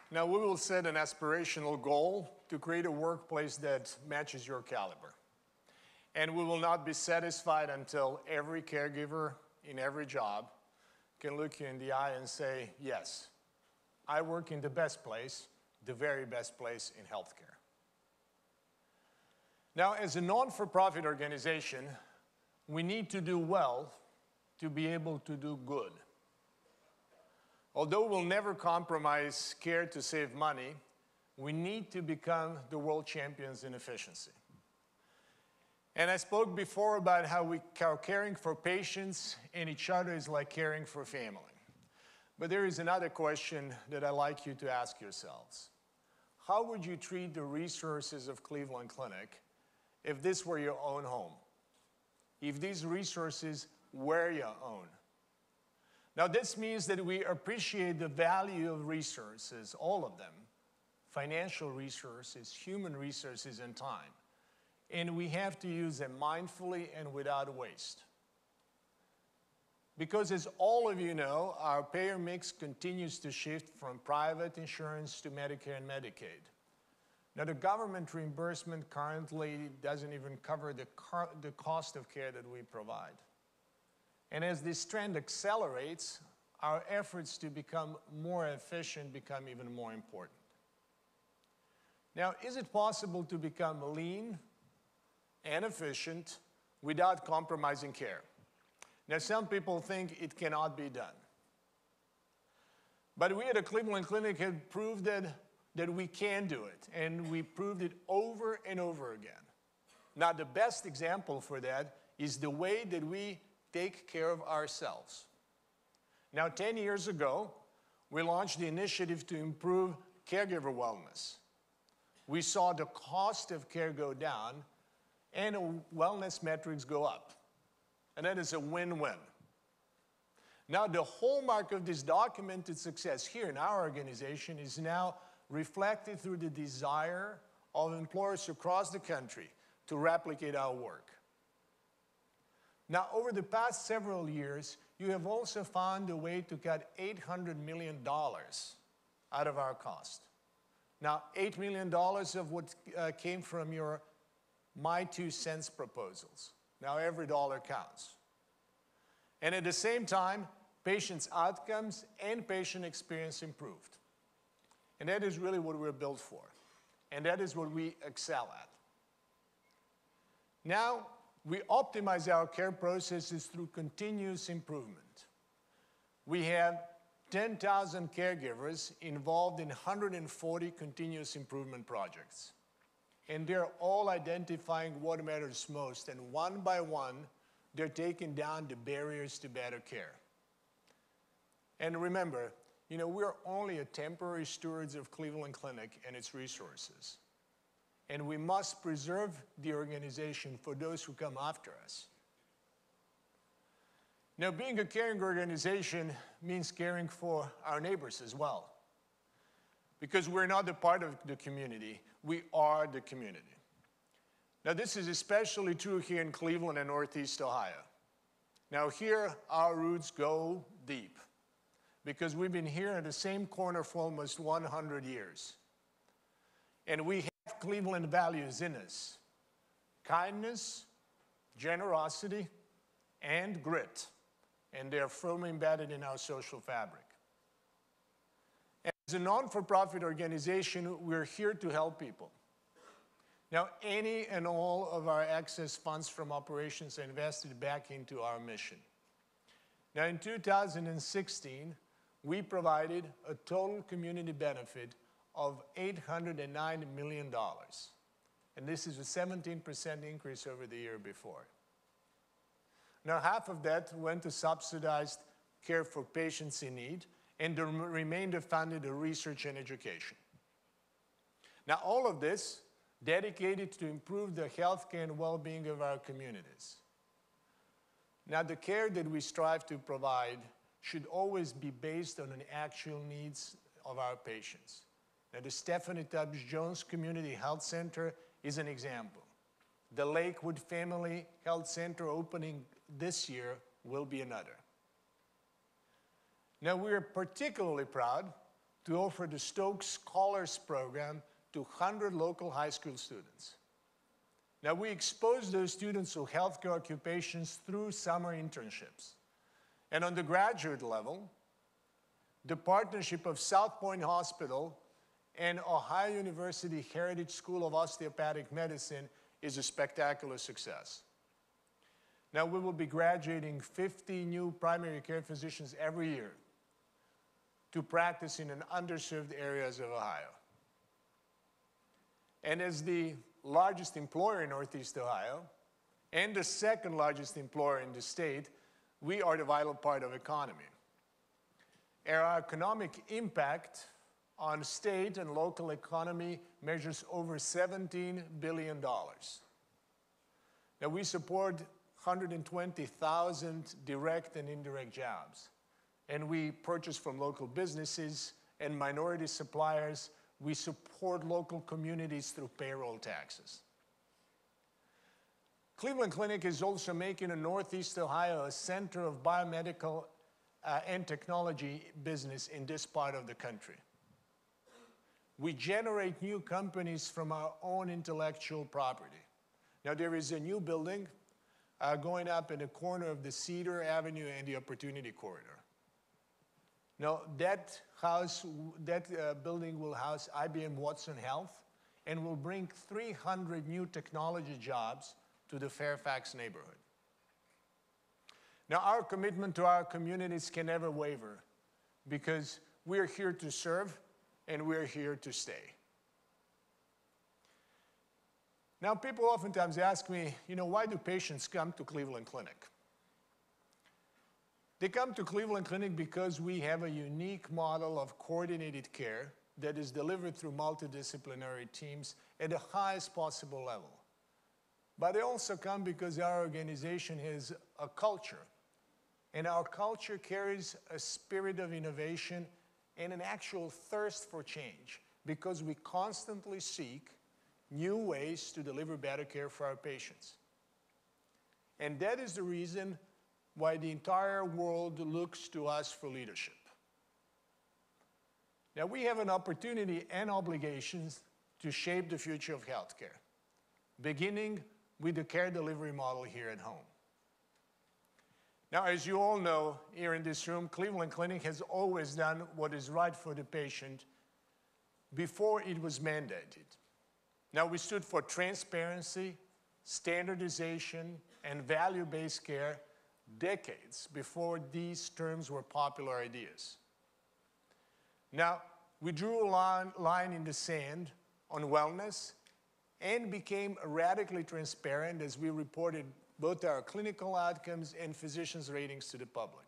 Now, we will set an aspirational goal to create a workplace that matches your caliber. And we will not be satisfied until every caregiver in every job can look you in the eye and say, yes, I work in the best place, the very best place in healthcare. Now, as a non-for-profit organization, we need to do well to be able to do good. Although we'll never compromise care to save money, we need to become the world champions in efficiency. And I spoke before about how caring for patients and each other is like caring for family. But there is another question that I'd like you to ask yourselves. How would you treat the resources of Cleveland Clinic if this were your own home? If these resources were your own? Now, this means that we appreciate the value of resources, all of them, financial resources, human resources, and time. And we have to use them mindfully and without waste. Because as all of you know, our payer mix continues to shift from private insurance to Medicare and Medicaid. Now, the government reimbursement currently doesn't even cover the cost of care that we provide. And as this trend accelerates, our efforts to become more efficient become even more important. Now, is it possible to become lean and efficient without compromising care? Now, some people think it cannot be done. But we at the Cleveland Clinic have proved that we can do it, and we proved it over and over again. Now, the best example for that is the way that we take care of ourselves. Now, 10 years ago, we launched the initiative to improve caregiver wellness. We saw the cost of care go down and wellness metrics go up. And that is a win-win. Now, the hallmark of this documented success here in our organization is now reflected through the desire of employers across the country to replicate our work. Now, over the past several years, you have also found a way to cut $800 million out of our cost. Now, $8 million of what came from your My 2 cents proposals. Now, every dollar counts. And at the same time, patients' outcomes and patient experience improved. And that is really what we're built for. And that is what we excel at. Now, we optimize our care processes through continuous improvement. We have 10,000 caregivers involved in 140 continuous improvement projects. And they're all identifying what matters most, and one by one, they're taking down the barriers to better care. And remember, we're only a temporary stewards of Cleveland Clinic and its resources. And we must preserve the organization for those who come after us. Now, being a caring organization means caring for our neighbors as well. Because we're not a part of the community, we are the community. Now, this is especially true here in Cleveland and Northeast Ohio. Now, here, our roots go deep, because we've been here in the same corner for almost 100 years. And we have Cleveland values in us: kindness, generosity, and grit. And they're firmly embedded in our social fabric. As a non-for-profit organization, we're here to help people. Now, any and all of our excess funds from operations are invested back into our mission. Now, in 2016, we provided a total community benefit of $809 million. And this is a 17% increase over the year before. Now, half of that went to subsidized care for patients in need, and the remainder funded the research and education. Now, all of this dedicated to improve the healthcare and well-being of our communities. Now, the care that we strive to provide should always be based on the actual needs of our patients. Now, the Stephanie Tubbs Jones Community Health Center is an example. The Lakewood Family Health Center opening this year will be another. Now, we're particularly proud to offer the Stokes Scholars Program to 100 local high school students. Now, we expose those students to healthcare occupations through summer internships. And on the graduate level, the partnership of South Point Hospital and Ohio University Heritage School of Osteopathic Medicine is a spectacular success. Now, we will be graduating 50 new primary care physicians every year to practice in underserved areas of Ohio. And as the largest employer in Northeast Ohio and the second largest employer in the state, we are the vital part of the economy. Our economic impact on state and local economy measures over $17 billion. Now, we support 120,000 direct and indirect jobs. And we purchase from local businesses and minority suppliers. We support local communities through payroll taxes. Cleveland Clinic is also making Northeast Ohio a center of biomedical and technology business in this part of the country. We generate new companies from our own intellectual property. Now, there is a new building going up in the corner of the Cedar Avenue and the Opportunity Corridor. Now, that building will house IBM Watson Health and will bring 300 new technology jobs to the Fairfax neighborhood. Now, our commitment to our communities can never waver because we're here to serve and we're here to stay. Now, people oftentimes ask me, why do patients come to Cleveland Clinic? They come to Cleveland Clinic because we have a unique model of coordinated care that is delivered through multidisciplinary teams at the highest possible level. But they also come because our organization has a culture, and our culture carries a spirit of innovation and an actual thirst for change because we constantly seek new ways to deliver better care for our patients. And that is the reason why the entire world looks to us for leadership. Now, we have an opportunity and obligations to shape the future of healthcare, beginning with the care delivery model here at home. Now, as you all know, here in this room, Cleveland Clinic has always done what is right for the patient before it was mandated. Now, we stood for transparency, standardization, and value-based care decades before these terms were popular ideas. Now, we drew a line in the sand on wellness and became radically transparent as we reported both our clinical outcomes and physicians' ratings to the public.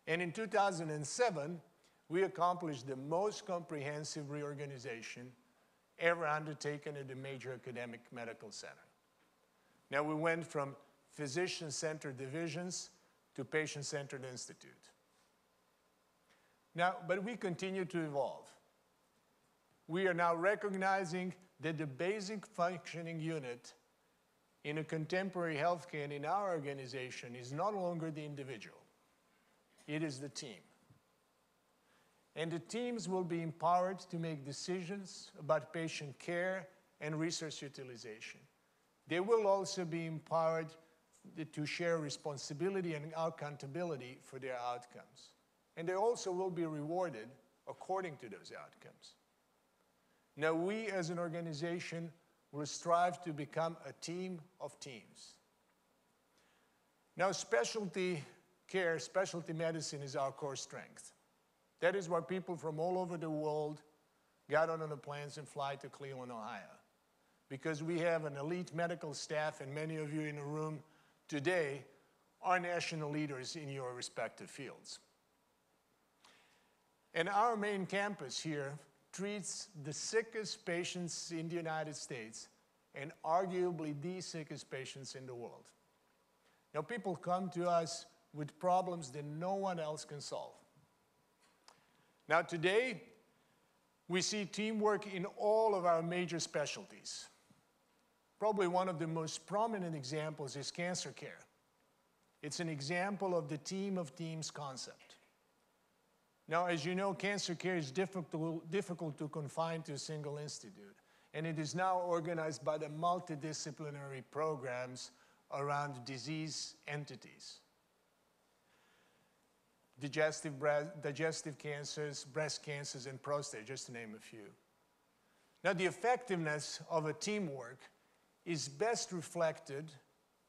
And in 2007, we accomplished the most comprehensive reorganization ever undertaken at a major academic medical center. Now, we went from physician-centered divisions to patient-centered institute. Now, but we continue to evolve. We are now recognizing that the basic functioning unit in a contemporary healthcare and in our organization is no longer the individual. It is the team. And the teams will be empowered to make decisions about patient care and resource utilization. They will also be empowered to share responsibility and accountability for their outcomes. And they also will be rewarded according to those outcomes. Now, we as an organization will strive to become a team of teams. Now, specialty care, specialty medicine is our core strength. That is why people from all over the world got on the planes and fly to Cleveland, Ohio. Because we have an elite medical staff, and many of you in the room today are national leaders in your respective fields. And our main campus here treats the sickest patients in the United States and arguably the sickest patients in the world. Now, people come to us with problems that no one else can solve. Now, today, we see teamwork in all of our major specialties. Probably one of the most prominent examples is cancer care. It's an example of the team of teams concept. Now, as you know, cancer care is difficult to confine to a single institute, and it is now organized by the multidisciplinary programs around disease entities. Digestive cancers, breast cancers, and prostate, just to name a few. Now, the effectiveness of a teamwork is best reflected,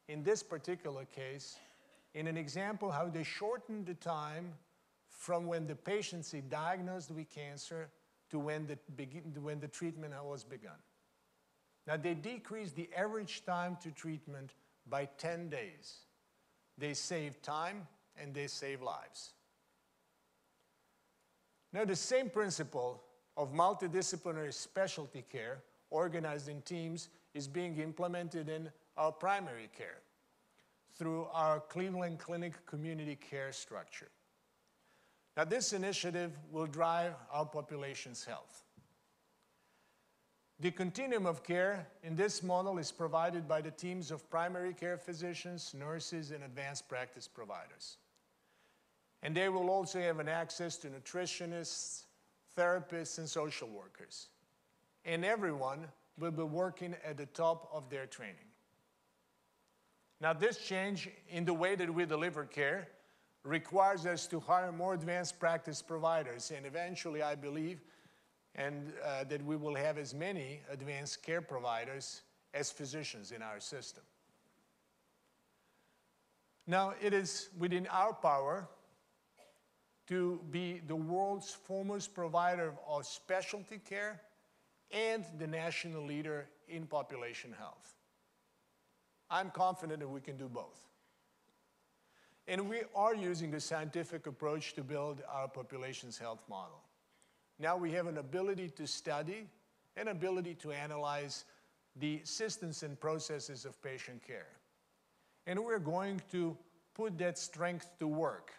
in this particular case, in an example how they shortened the time from when the patient is diagnosed with cancer to when the treatment was begun. Now, they decreased the average time to treatment by 10 days. They save time and they save lives. Now, the same principle of multidisciplinary specialty care organized in teams is being implemented in our primary care through our Cleveland Clinic community care structure. Now, this initiative will drive our population's health. The continuum of care in this model is provided by the teams of primary care physicians, nurses, and advanced practice providers. And they will also have an access to nutritionists, therapists, and social workers. And everyone will be working at the top of their training. Now, this change in the way that we deliver care requires us to hire more advanced practice providers, and eventually, I believe, that we will have as many advanced care providers as physicians in our system. Now, it is within our power to be the world's foremost provider of specialty care and the national leader in population health. I'm confident that we can do both. And we are using the scientific approach to build our population's health model. Now we have an ability to study, an ability to analyze the systems and processes of patient care. And we're going to put that strength to work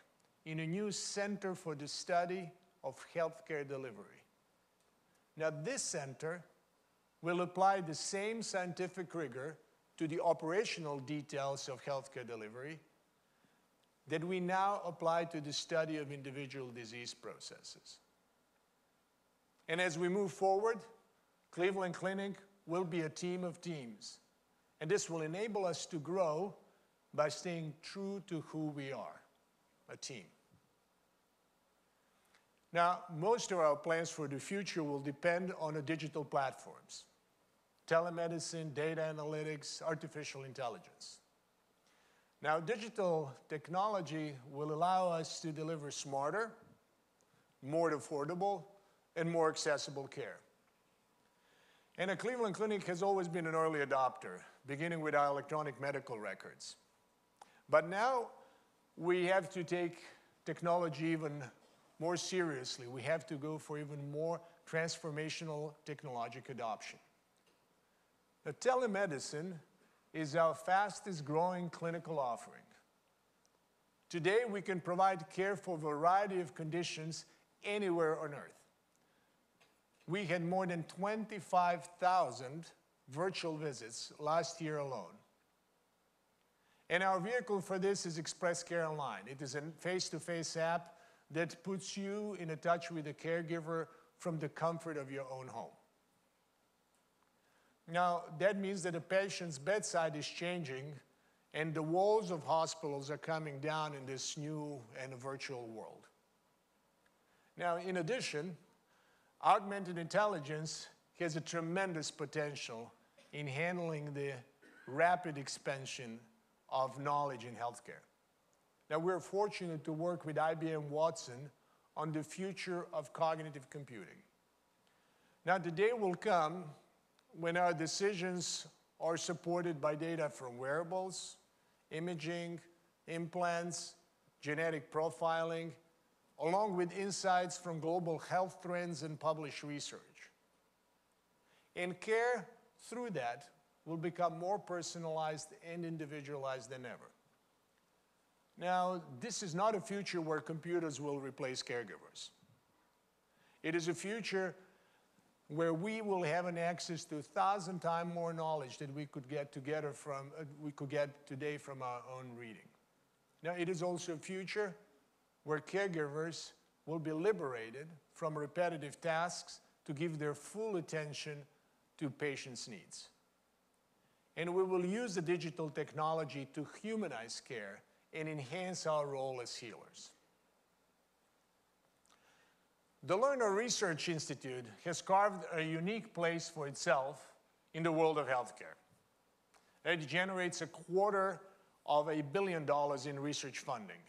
in a new Center for the Study of Healthcare Delivery. Now, this center will apply the same scientific rigor to the operational details of healthcare delivery that we now apply to the study of individual disease processes. And as we move forward, Cleveland Clinic will be a team of teams. And this will enable us to grow by staying true to who we are, a team. Now, most of our plans for the future will depend on the digital platforms: telemedicine, data analytics, artificial intelligence. Now, digital technology will allow us to deliver smarter, more affordable, and more accessible care. And the Cleveland Clinic has always been an early adopter, beginning with our electronic medical records. But now we have to take technology even more seriously. We have to go for even more transformational technologic adoption. Now, telemedicine is our fastest growing clinical offering. Today, we can provide care for a variety of conditions anywhere on Earth. We had more than 25,000 virtual visits last year alone. And our vehicle for this is Express Care Online. It is a face-to-face app that puts you in touch with a caregiver from the comfort of your own home. Now, that means that a patient's bedside is changing and the walls of hospitals are coming down in this new and virtual world. Now, in addition, augmented intelligence has a tremendous potential in handling the rapid expansion of knowledge in healthcare. Now, we're fortunate to work with IBM Watson on the future of cognitive computing. Now, the day will come when our decisions are supported by data from wearables, imaging, implants, genetic profiling, along with insights from global health trends and published research. And care, through that, will become more personalized and individualized than ever. Now, this is not a future where computers will replace caregivers. It is a future where we will have an access to 1,000 times more knowledge that we could get today from our own reading. Now, it is also a future where caregivers will be liberated from repetitive tasks to give their full attention to patients' needs. And we will use the digital technology to humanize care and enhance our role as healers. The Lerner Research Institute has carved a unique place for itself in the world of healthcare. It generates $250 million in research funding,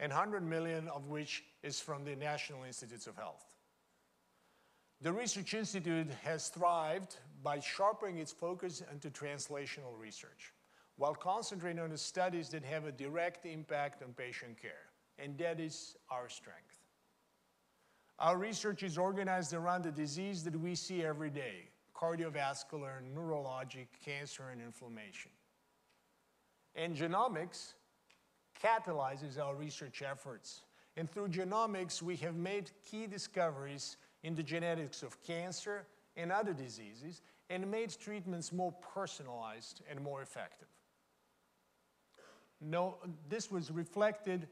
and $100 million of which is from the National Institutes of Health. The Research Institute has thrived by sharpening its focus into translational research, while concentrating on the studies that have a direct impact on patient care, and that is our strength. Our research is organized around the disease that we see every day: cardiovascular, neurologic, cancer, and inflammation. And genomics catalyzes our research efforts. And through genomics, we have made key discoveries in the genetics of cancer and other diseases, and made treatments more personalized and more effective. No, this was reflected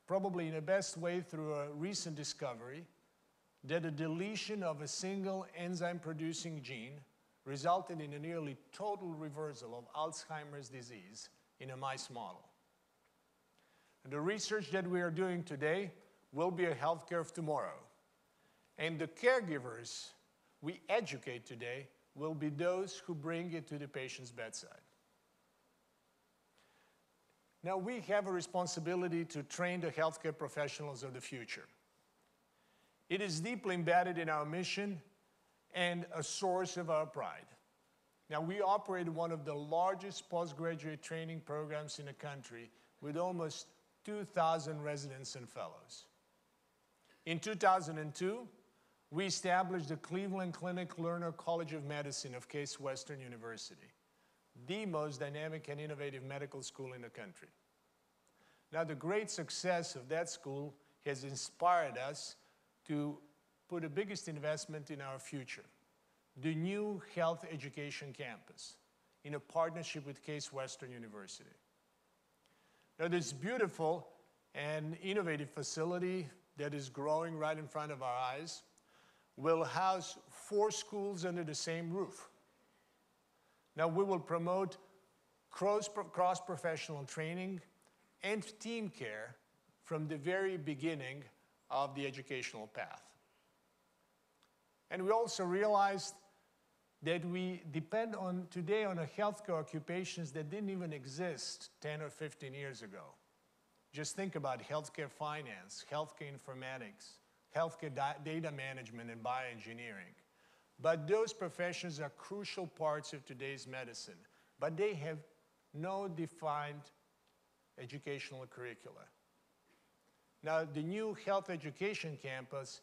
probably in the best way through a recent discovery that a deletion of a single enzyme-producing gene resulted in a nearly total reversal of Alzheimer's disease in a mice model. The research that we are doing today will be a healthcare of tomorrow. And the caregivers we educate today will be those who bring it to the patient's bedside. Now, we have a responsibility to train the healthcare professionals of the future. It is deeply embedded in our mission and a source of our pride. Now, we operate one of the largest postgraduate training programs in the country with almost 2,000 residents and fellows. In 2002, we established the Cleveland Clinic Lerner College of Medicine of Case Western University, the most dynamic and innovative medical school in the country. Now, the great success of that school has inspired us to put the biggest investment in our future, the new health education campus, in a partnership with Case Western University. Now, this beautiful and innovative facility that is growing right in front of our eyes will house 4 schools under the same roof. Now, we will promote cross-professional training and team care from the very beginning of the educational path. And we also realized that we depend on today on healthcare occupations that didn't even exist 10 or 15 years ago. Just think about healthcare finance, healthcare informatics, healthcare data management, and bioengineering. But those professions are crucial parts of today's medicine, but they have no defined educational curricula. Now, the new health education campus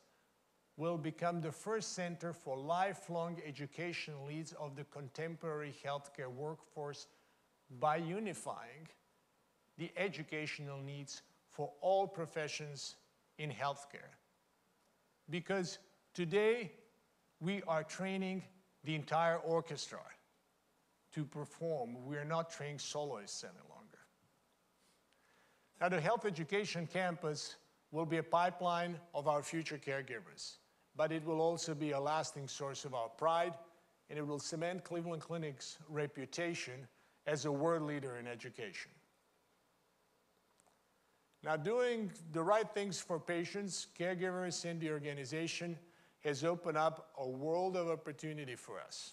will become the first center for lifelong education needs of the contemporary healthcare workforce by unifying the educational needs for all professions in healthcare. Because today, we are training the entire orchestra to perform. We are not training soloists any longer. Now, the health education campus will be a pipeline of our future caregivers, but it will also be a lasting source of our pride, and it will cement Cleveland Clinic's reputation as a world leader in education. Now, doing the right things for patients, caregivers, and the organization has opened up a world of opportunity for us.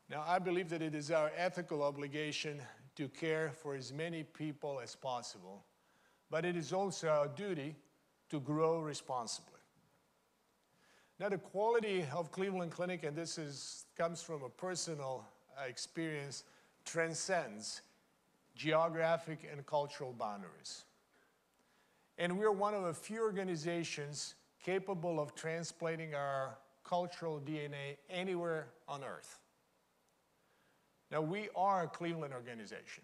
Now, I believe that it is our ethical obligation to care for as many people as possible, but it is also our duty to grow responsibly. Now, the quality of Cleveland Clinic, and this comes from a personal experience, transcends geographic and cultural boundaries. And we're one of a few organizations capable of transplanting our cultural DNA anywhere on Earth. Now, we are a Cleveland organization,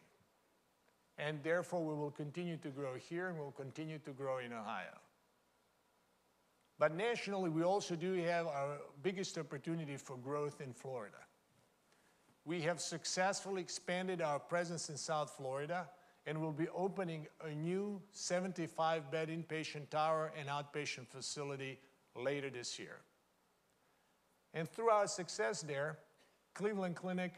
and therefore we will continue to grow here and we'll continue to grow in Ohio. But nationally, we also do have our biggest opportunity for growth in Florida. We have successfully expanded our presence in South Florida, and we'll be opening a new 75-bed inpatient tower and outpatient facility later this year. And through our success there, Cleveland Clinic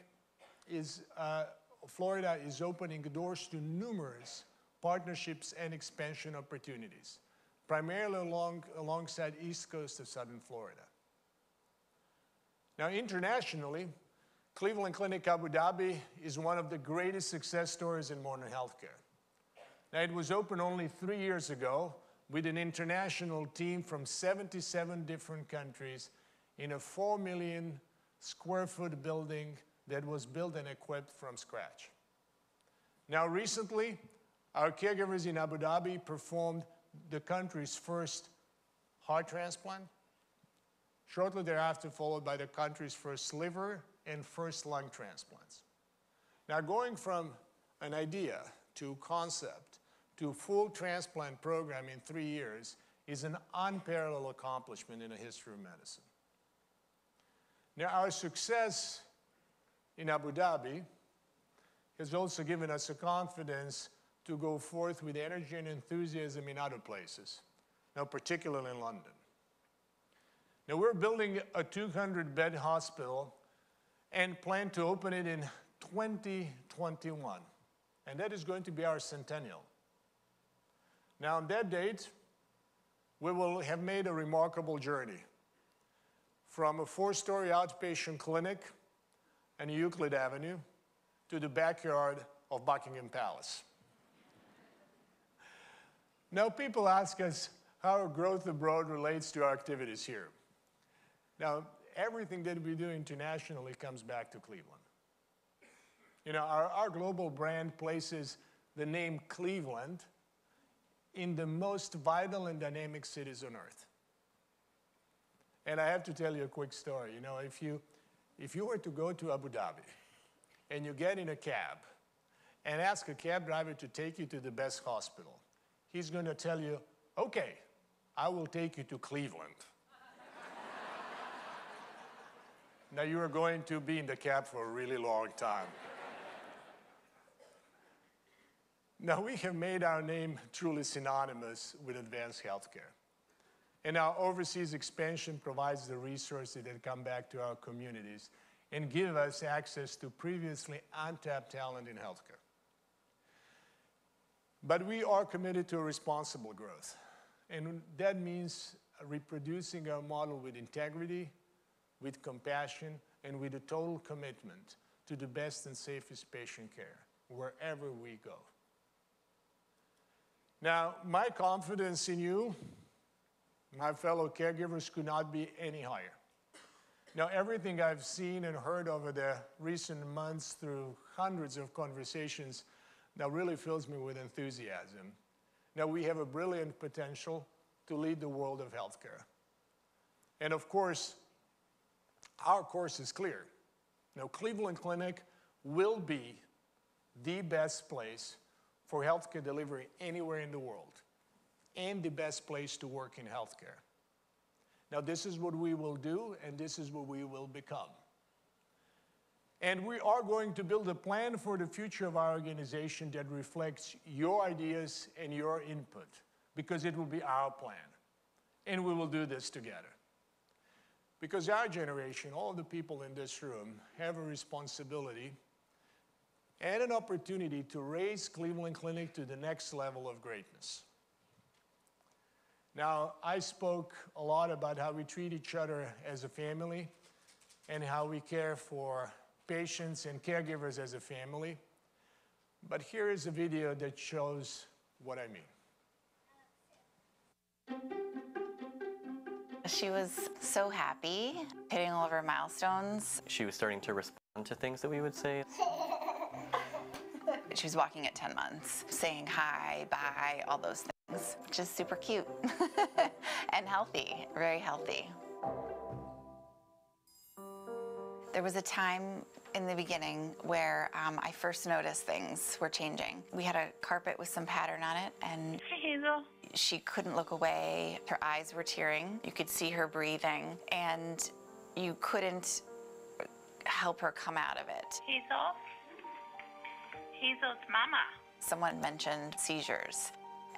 Florida is opening doors to numerous partnerships and expansion opportunities, primarily alongside East Coast of Southern Florida. Now, internationally, Cleveland Clinic Abu Dhabi is one of the greatest success stories in modern healthcare. Now, it was opened only 3 years ago with an international team from 77 different countries in a 4 million square foot building that was built and equipped from scratch. Now, recently, our caregivers in Abu Dhabi performed the country's first heart transplant, shortly thereafter followed by the country's first liver and first lung transplants. Now, going from an idea to concept to full transplant program in 3 years is an unparalleled accomplishment in the history of medicine. Now, our success in Abu Dhabi has also given us the confidence to go forth with energy and enthusiasm in other places, now particularly in London. Now, we're building a 200-bed hospital and plan to open it in 2021, and that is going to be our centennial. Now, on that date, we will have made a remarkable journey from a 4-story outpatient clinic on Euclid Avenue to the backyard of Buckingham Palace. Now, people ask us how our growth abroad relates to our activities here. Now, everything that we do internationally comes back to Cleveland. You know, our global brand places the name Cleveland in the most vital and dynamic cities on earth. And I have to tell you a quick story. You know, if you were to go to Abu Dhabi and you get in a cab and ask a cab driver to take you to the best hospital, he's going to tell you, okay, I will take you to Cleveland. Now, you are going to be in the cab for a really long time. Now, we have made our name truly synonymous with advanced healthcare. And our overseas expansion provides the resources that come back to our communities and give us access to previously untapped talent in healthcare. But we are committed to responsible growth. And that means reproducing our model with integrity, with compassion, and with a total commitment to the best and safest patient care wherever we go. Now, my confidence in you, my fellow caregivers, could not be any higher. Now, everything I've seen and heard over the recent months through hundreds of conversations now really fills me with enthusiasm. Now, we have a brilliant potential to lead the world of healthcare. And of course, our course is clear. Now, Cleveland Clinic will be the best place for healthcare delivery anywhere in the world, and the best place to work in healthcare. Now, this is what we will do, and this is what we will become. And we are going to build a plan for the future of our organization that reflects your ideas and your input, because it will be our plan. And we will do this together. Because our generation, all the people in this room, have a responsibility and an opportunity to raise Cleveland Clinic to the next level of greatness. Now, I spoke a lot about how we treat each other as a family and how we care for patients and caregivers as a family. But here is a video that shows what I mean. She was so happy, hitting all of her milestones. She was starting to respond to things that we would say. She was walking at 10 months, saying hi, bye, all those things, which is super cute and healthy, very healthy. There was a time in the beginning where I first noticed things were changing. We had a carpet with some pattern on it, and she couldn't look away. Her eyes were tearing. You could see her breathing, and you couldn't help her come out of it. Hazel's mama. Someone mentioned seizures,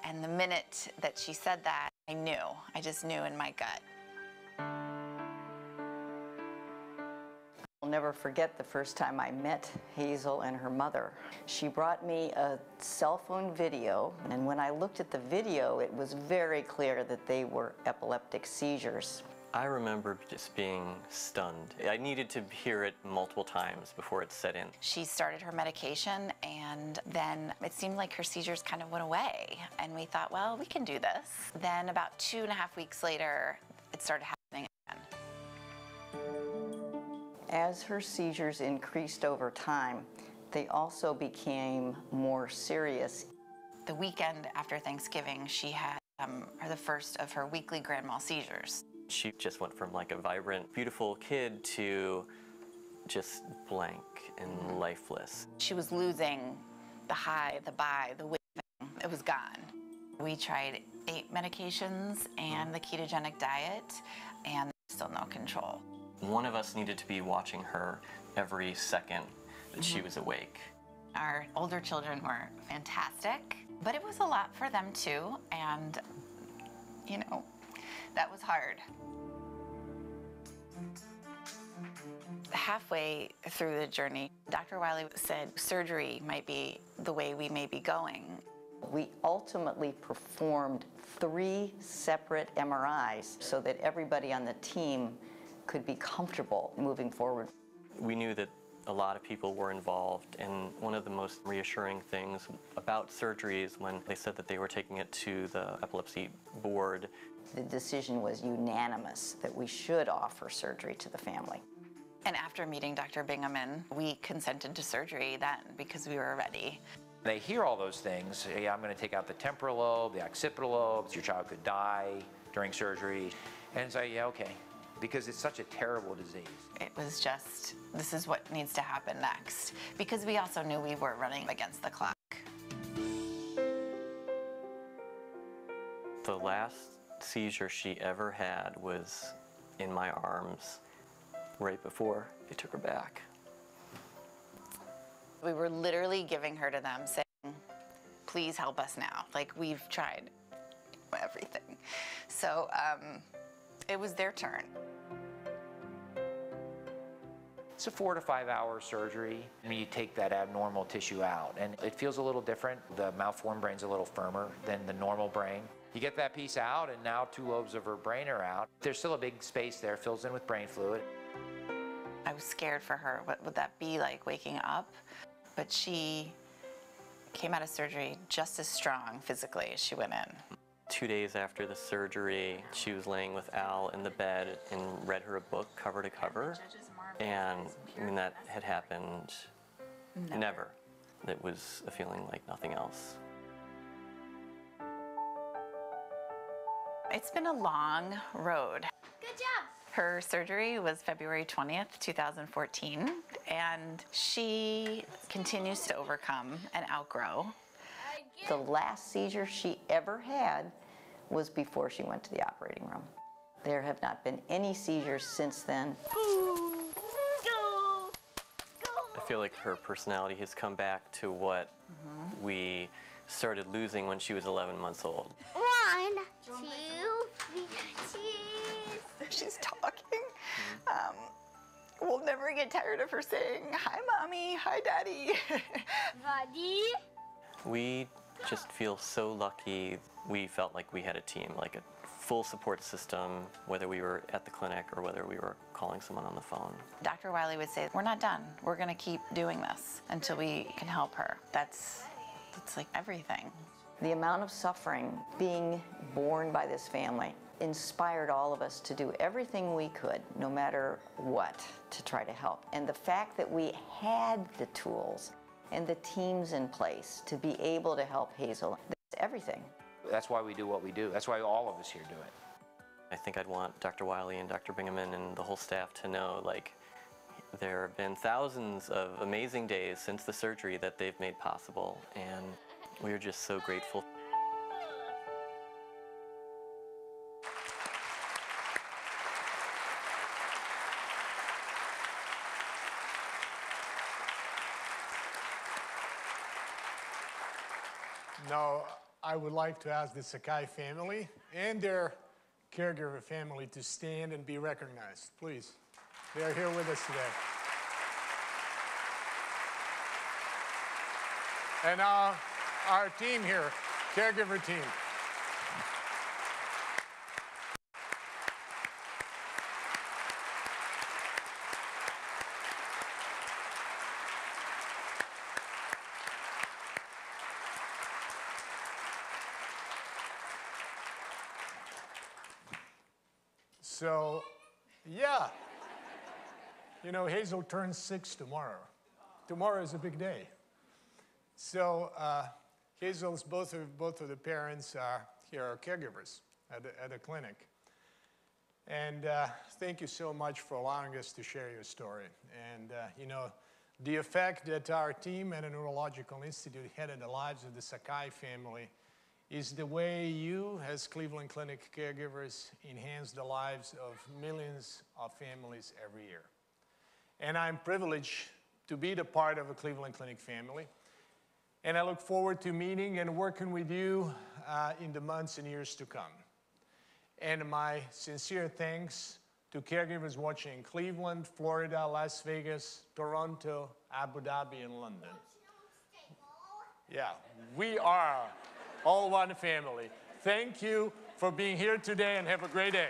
and the minute that she said that, I knew. I just knew in my gut. I'll never forget the first time I met Hazel and her mother. She brought me a cell phone video, and when I looked at the video, it was very clear that they were epileptic seizures. I remember just being stunned. I needed to hear it multiple times before it set in. She started her medication, and then it seemed like her seizures kind of went away. And we thought, well, we can do this. Then about 2.5 weeks later, it started happening again. As her seizures increased over time, they also became more serious. The weekend after Thanksgiving, she had the first of her weekly grand mal seizures. She just went from like a vibrant, beautiful kid to just blank and lifeless. She was losing the high, the buy, the waving. It was gone. We tried 8 medications and the ketogenic diet, and still no control. One of us needed to be watching her every second that she was awake. Our older children were fantastic, but it was a lot for them too, and you know, that was hard. Halfway through the journey, Dr. Wiley said surgery might be the way we may be going. We ultimately performed 3 separate MRIs so that everybody on the team could be comfortable moving forward. We knew that a lot of people were involved, and one of the most reassuring things about surgery is when they said that they were taking it to the epilepsy board. The decision was unanimous that we should offer surgery to the family. And after meeting Dr. Bingaman, we consented to surgery then because we were ready. They hear all those things. Hey, I'm going to take out the temporal lobe, the occipital lobes, your child could die during surgery. And it's like, yeah, okay, because it's such a terrible disease. It was just, this is what needs to happen next, because we also knew we were running against the clock. The last seizure she ever had was in my arms right before they took her back. We were literally giving her to them, saying, please help us now. Like, we've tried everything. So it was their turn. It's a 4 to 5 hour surgery, and you take that abnormal tissue out, and it feels a little different. The malformed brain's a little firmer than the normal brain. You get that piece out, and now 2 lobes of her brain are out. There's still a big space there, fills in with brain fluid. I was scared for her. What would that be like waking up? But she came out of surgery just as strong physically as she went in. 2 days after the surgery, she was laying with Al in the bed and read her a book cover to cover. And I mean, that had happened never. It was a feeling like nothing else. It's been a long road. Good job. Her surgery was February 20th, 2014, and she continues to overcome and outgrow. The last seizure she ever had was before she went to the operating room. There have not been any seizures since then. I feel like her personality has come back to what we started losing when she was 11 months old. 1, 2, 3, cheese. She's talking. We'll never get tired of her saying, hi, Mommy, hi, Daddy. Buddy. We just feel so lucky. We felt like we had a team, like a full support system, whether we were at the clinic or whether we were calling someone on the phone. Dr. Wiley would say, we're not done. We're going to keep doing this until we can help her. That's like everything. The amount of suffering being borne by this family inspired all of us to do everything we could, no matter what, to try to help. And the fact that we had the tools and the teams in place to be able to help Hazel, that's everything. That's why we do what we do. That's why all of us here do it. I think I'd want Dr. Wiley and Dr. Bingaman and the whole staff to know, like, there have been thousands of amazing days since the surgery that they've made possible, and we are just so grateful. I would like to ask the Sakai family and their caregiver family to stand and be recognized, please. They are here with us today. And our team here, caregiver team. So, yeah. You know, Hazel turns 6 tomorrow. Tomorrow is a big day. So, Hazel's, both of the parents here are caregivers at a clinic. And thank you so much for allowing us to share your story. And, you know, the effect that our team at a neurological institute had in the lives of the Sakai family is the way you, as Cleveland Clinic caregivers, enhance the lives of millions of families every year. And I'm privileged to be the part of a Cleveland Clinic family. And I look forward to meeting and working with you in the months and years to come. And my sincere thanks to caregivers watching in Cleveland, Florida, Las Vegas, Toronto, Abu Dhabi, and London. Yeah, we are all one family. Thank you for being here today and have a great day.